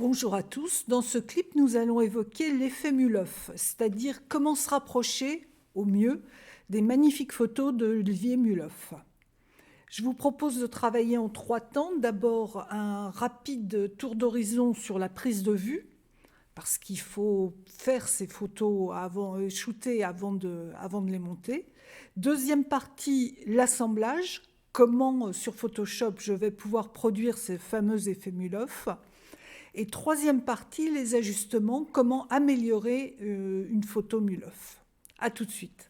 Bonjour à tous. Dans ce clip, nous allons évoquer l'effet Mulhoff, c'est-à-dire comment se rapprocher au mieux des magnifiques photos d'Olivier Mulhoff. Je vous propose de travailler en 3 temps. D'abord, un rapide tour d'horizon sur la prise de vue, parce qu'il faut faire ces photos shooter avant de les monter. Deuxième partie, l'assemblage. Comment, sur Photoshop, je vais pouvoir produire ces fameux effets Mulhoff. Et troisième partie, les ajustements, comment améliorer une photo Mulhoff. A tout de suite.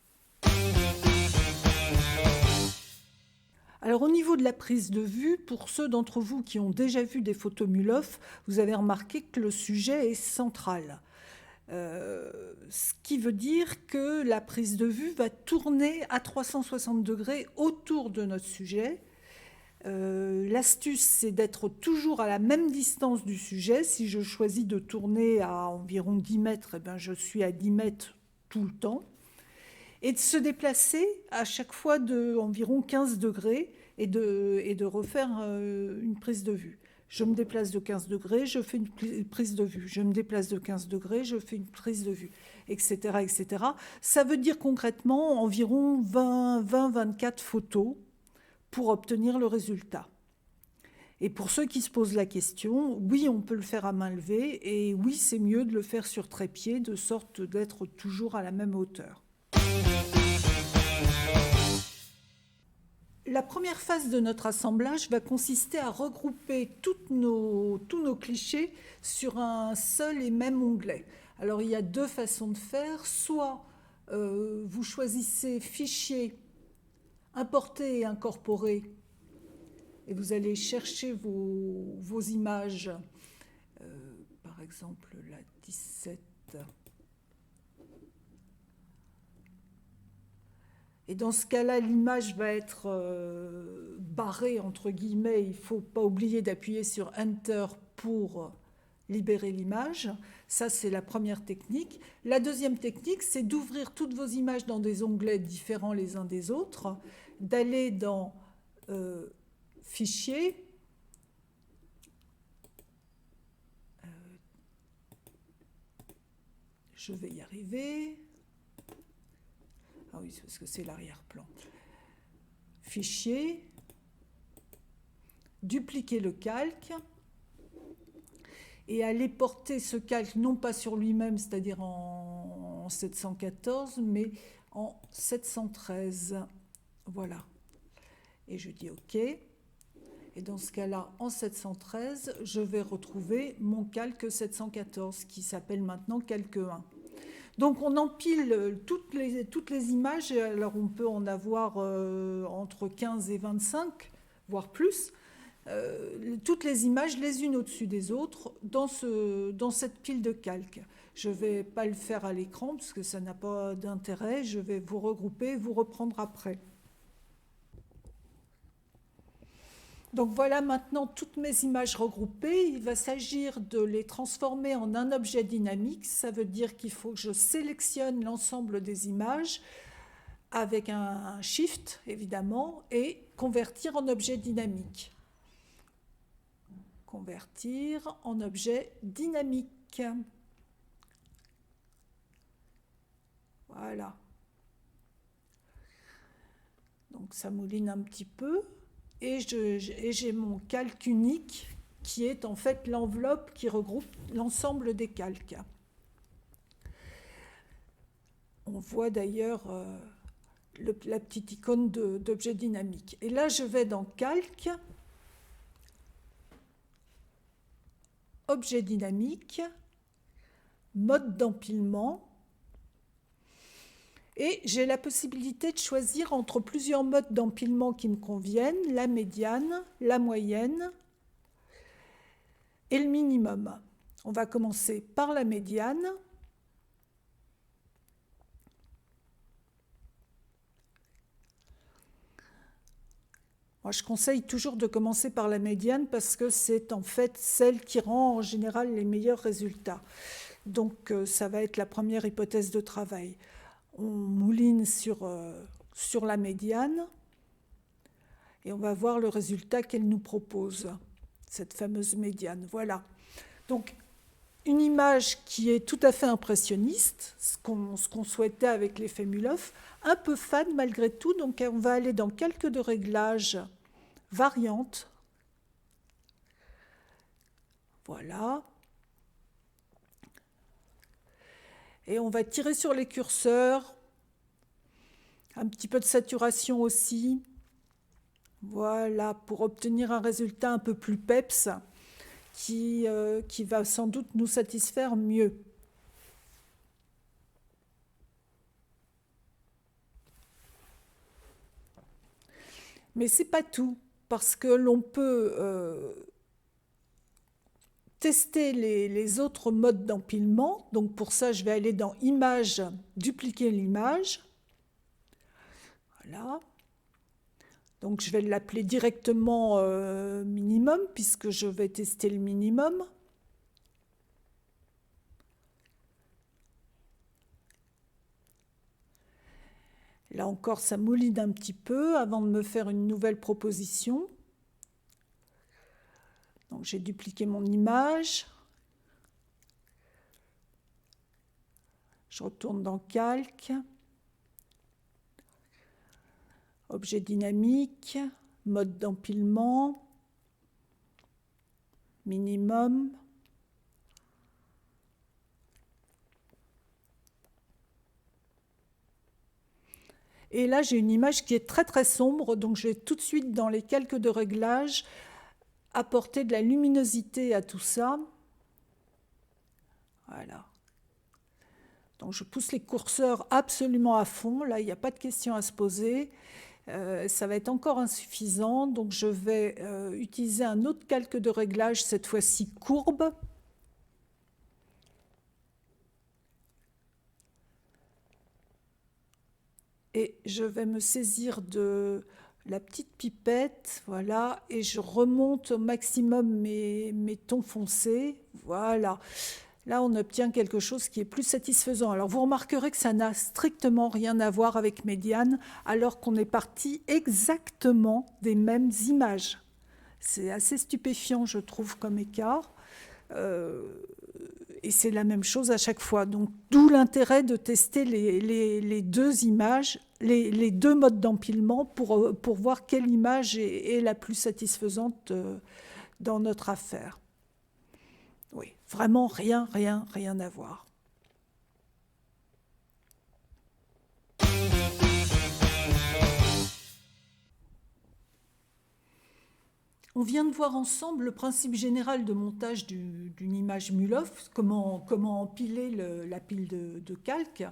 Alors au niveau de la prise de vue, pour ceux d'entre vous qui ont déjà vu des photos Mulhoff, vous avez remarqué que le sujet est central. Ce qui veut dire que la prise de vue va tourner à 360 degrés autour de notre sujet. L'astuce, c'est d'être toujours à la même distance du sujet. Si je choisis de tourner à environ 10 mètres, je suis à 10 mètres tout le temps. Et de se déplacer à chaque fois d'environ 15 degrés et de refaire une prise de vue. Je me déplace de 15 degrés, je fais une prise de vue. Je me déplace de 15 degrés, je fais une prise de vue, etc., etc. Ça veut dire concrètement environ 20-24 photos pour obtenir le résultat. Et pour ceux qui se posent la question, oui, on peut le faire à main levée, et oui, c'est mieux de le faire sur trépied, de sorte d'être toujours à la même hauteur. La première phase de notre assemblage va consister à regrouper tous nos clichés sur un seul et même onglet. Alors il y a 2 façons de faire. Soit vous choisissez Fichier, Importer et incorporer, et vous allez chercher vos images, par exemple la 17. Et dans ce cas-là, l'image va être barrée, entre guillemets. Il ne faut pas oublier d'appuyer sur Enter pour libérer l'image. Ça, c'est la première technique. La deuxième technique, c'est d'ouvrir toutes vos images dans des onglets différents les uns des autres, d'aller dans Fichier, je vais y arriver. Ah oui, parce que c'est l'arrière-plan. Fichier, dupliquer le calque et aller porter ce calque non pas sur lui-même, c'est-à-dire en 714, mais en 713. Voilà. Et je dis OK. Et dans ce cas-là, en 713, je vais retrouver mon calque 714 qui s'appelle maintenant calque 1. Donc on empile toutes les images, alors on peut en avoir entre 15 et 25, voire plus, toutes les images les unes au-dessus des autres dans cette pile de calque. Je ne vais pas le faire à l'écran parce que ça n'a pas d'intérêt, je vais vous regrouper, vous reprendre après. Donc voilà maintenant toutes mes images regroupées. Il va s'agir de les transformer en un objet dynamique. Ça veut dire qu'il faut que je sélectionne l'ensemble des images avec un Shift, évidemment, et convertir en objet dynamique. Convertir en objet dynamique. Voilà. Donc ça mouline un petit peu. Et j'ai mon calque unique qui est en fait l'enveloppe qui regroupe l'ensemble des calques. On voit d'ailleurs la petite icône d'objet dynamique. Et là, je vais dans Calque, Objet dynamique, Mode d'empilement. Et j'ai la possibilité de choisir entre plusieurs modes d'empilement qui me conviennent, la médiane, la moyenne et le minimum. On va commencer par la médiane. Moi, je conseille toujours de commencer par la médiane parce que c'est en fait celle qui rend en général les meilleurs résultats. Donc ça va être la première hypothèse de travail. On mouline sur la médiane et on va voir le résultat qu'elle nous propose, cette fameuse médiane. Voilà. Donc une image qui est tout à fait impressionniste, ce qu'on souhaitait avec l'effet Muloff, un peu fade malgré tout, donc on va aller dans quelques de réglages variantes. Voilà. Et on va tirer sur les curseurs, un petit peu de saturation aussi. Voilà, pour obtenir un résultat un peu plus peps qui va sans doute nous satisfaire mieux. Mais c'est pas tout, parce que l'on peut tester les autres modes d'empilement. Donc pour ça, je vais aller dans Image, dupliquer l'image. Voilà. Donc je vais l'appeler directement minimum, puisque je vais tester le minimum. Là encore, ça mouline un petit peu avant de me faire une nouvelle proposition. Donc j'ai dupliqué mon image. Je retourne dans Calque. Objet dynamique, mode d'empilement, minimum. Et là, j'ai une image qui est très très sombre, donc je vais tout de suite dans les calques de réglage apporter de la luminosité à tout ça. Voilà. Donc je pousse les curseurs absolument à fond, là il n'y a pas de question à se poser. Ça va être encore insuffisant, donc je vais utiliser un autre calque de réglage, cette fois-ci courbe. Et je vais me saisir de la petite pipette, voilà, et je remonte au maximum mes tons foncés, voilà. Là, on obtient quelque chose qui est plus satisfaisant. Alors, vous remarquerez que ça n'a strictement rien à voir avec Médiane, alors qu'on est parti exactement des mêmes images. C'est assez stupéfiant, je trouve, comme écart. Et c'est la même chose à chaque fois. Donc, d'où l'intérêt de tester les deux images, les deux modes d'empilement pour voir quelle image est la plus satisfaisante dans notre affaire. Oui, vraiment rien à voir. On vient de voir ensemble le principe général de montage d'une image Muloff, comment empiler la pile de calque.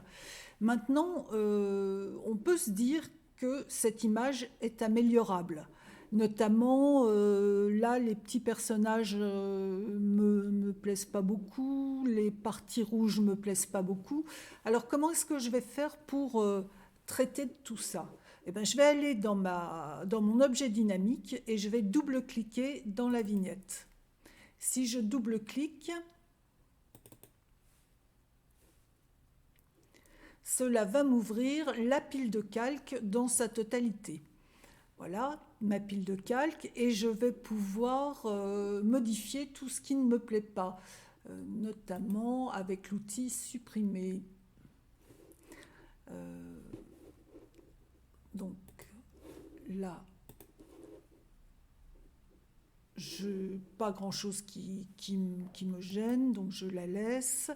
Maintenant, on peut se dire que cette image est améliorable. Notamment, là, les petits personnages me plaisent pas beaucoup, les parties rouges me plaisent pas beaucoup. Alors, comment est-ce que je vais faire pour traiter de tout ça? Eh ben, je vais aller dans mon objet dynamique et je vais double-cliquer dans la vignette. Si je double-clique, cela va m'ouvrir la pile de calque dans sa totalité. Voilà, ma pile de calque, et je vais pouvoir modifier tout ce qui ne me plaît pas, notamment avec l'outil supprimer. Donc là, pas grand-chose qui me gêne, donc je la laisse.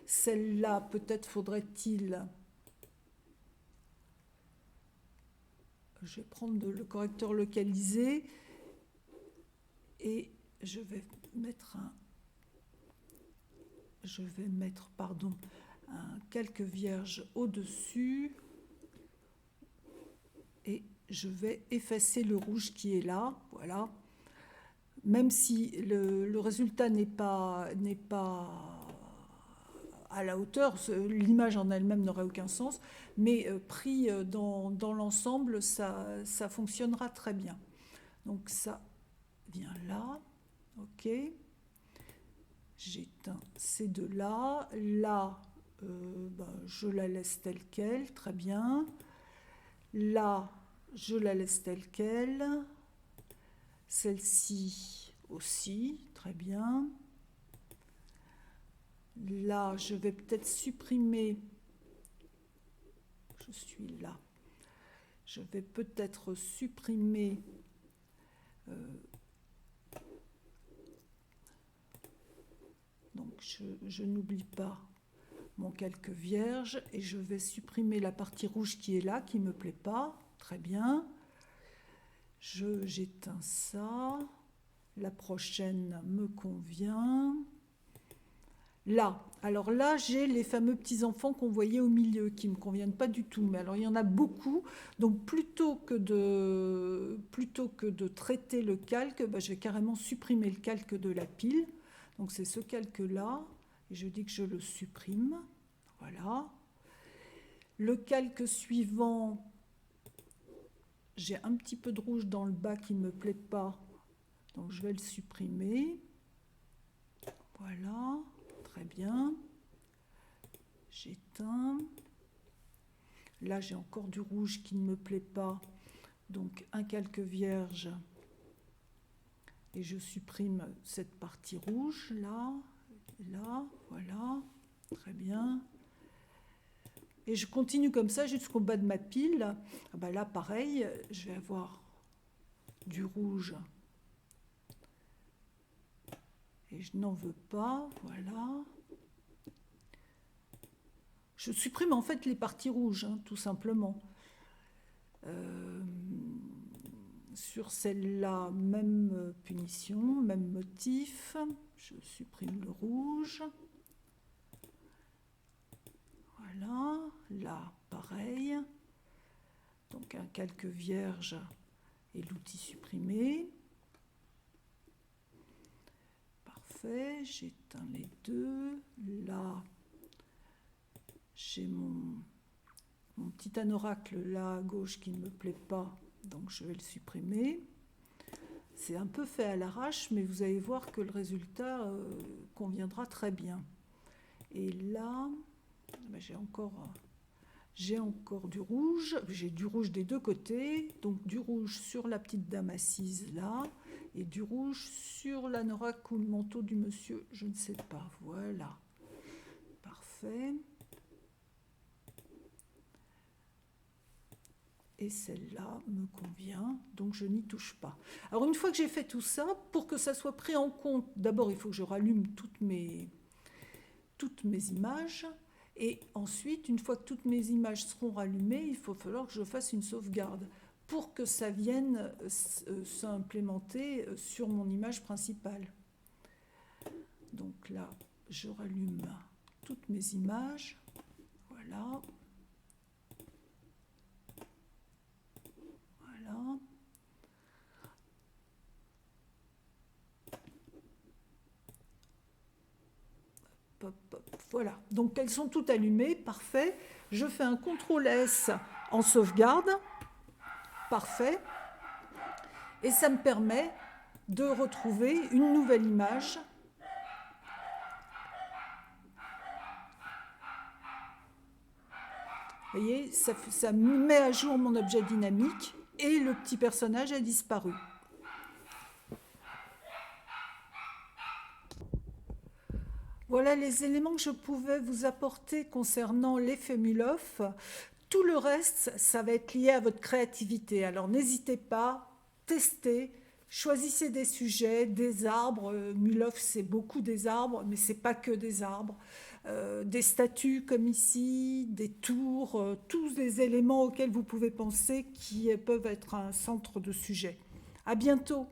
Celle-là, peut-être faudrait-il... Je vais prendre le correcteur localisé et je vais mettre un calque vierge au-dessus et je vais effacer le rouge qui est là, voilà. Même si le résultat n'est pas à la hauteur, l'image en elle-même n'aurait aucun sens, mais pris dans l'ensemble, ça fonctionnera très bien. Donc ça vient là, ok. J'éteins ces deux-là. Là, je la laisse telle quelle, très bien. Là, je la laisse telle quelle. Celle-ci aussi, très bien. Là, je vais peut-être supprimer, je suis là, je vais peut-être supprimer donc je n'oublie pas mon calque vierge et je vais supprimer la partie rouge qui est là, qui ne me plaît pas. Très bien. J'éteins ça. La prochaine me convient. Là, alors là, j'ai les fameux petits-enfants qu'on voyait au milieu, qui ne me conviennent pas du tout. Mais alors, il y en a beaucoup. Donc, plutôt que de traiter le calque, je vais carrément supprimer le calque de la pile. Donc, c'est ce calque-là. Et je dis que je le supprime. Voilà. Le calque suivant, j'ai un petit peu de rouge dans le bas qui ne me plaît pas. Donc, je vais le supprimer. Voilà. Très bien. J'éteins. Là, j'ai encore du rouge qui ne me plaît pas. Donc, un calque vierge. Et je supprime cette partie rouge, là, là, voilà. Très bien. Et je continue comme ça jusqu'au bas de ma pile. Là, pareil, je vais avoir du rouge. Et je n'en veux pas, voilà. Je supprime en fait les parties rouges, tout simplement. Sur celle-là, même punition, même motif. Je supprime le rouge. Voilà, là, pareil. Donc un calque vierge et l'outil supprimé. Parfait, j'éteins les deux. Là, j'ai mon petit anoracle là à gauche qui ne me plaît pas, donc je vais le supprimer. C'est un peu fait à l'arrache, mais vous allez voir que le résultat conviendra très bien. Et là, j'ai encore du rouge. J'ai du rouge des deux côtés, donc du rouge sur la petite dame assise là, et du rouge sur l'anorak ou le manteau du monsieur, je ne sais pas. Voilà, parfait. Et celle-là me convient, donc je n'y touche pas. Alors une fois que j'ai fait tout ça, pour que ça soit pris en compte, d'abord il faut que je rallume toutes mes images, et ensuite, une fois que toutes mes images seront rallumées, il va falloir que je fasse une sauvegarde pour que ça vienne s'implémenter sur mon image principale. Donc là, je rallume toutes mes images, voilà. Voilà, donc elles sont toutes allumées, parfait. Je fais un CTRL S en sauvegarde, parfait. Et ça me permet de retrouver une nouvelle image. Vous voyez, ça met à jour mon objet dynamique et le petit personnage a disparu. Voilà les éléments que je pouvais vous apporter concernant l'effet Muloff. Tout le reste, ça va être lié à votre créativité. Alors n'hésitez pas, testez, choisissez des sujets, des arbres. Muloff, c'est beaucoup des arbres, mais c'est pas que des arbres. Des statues comme ici, des tours, tous les éléments auxquels vous pouvez penser qui peuvent être un centre de sujet. À bientôt.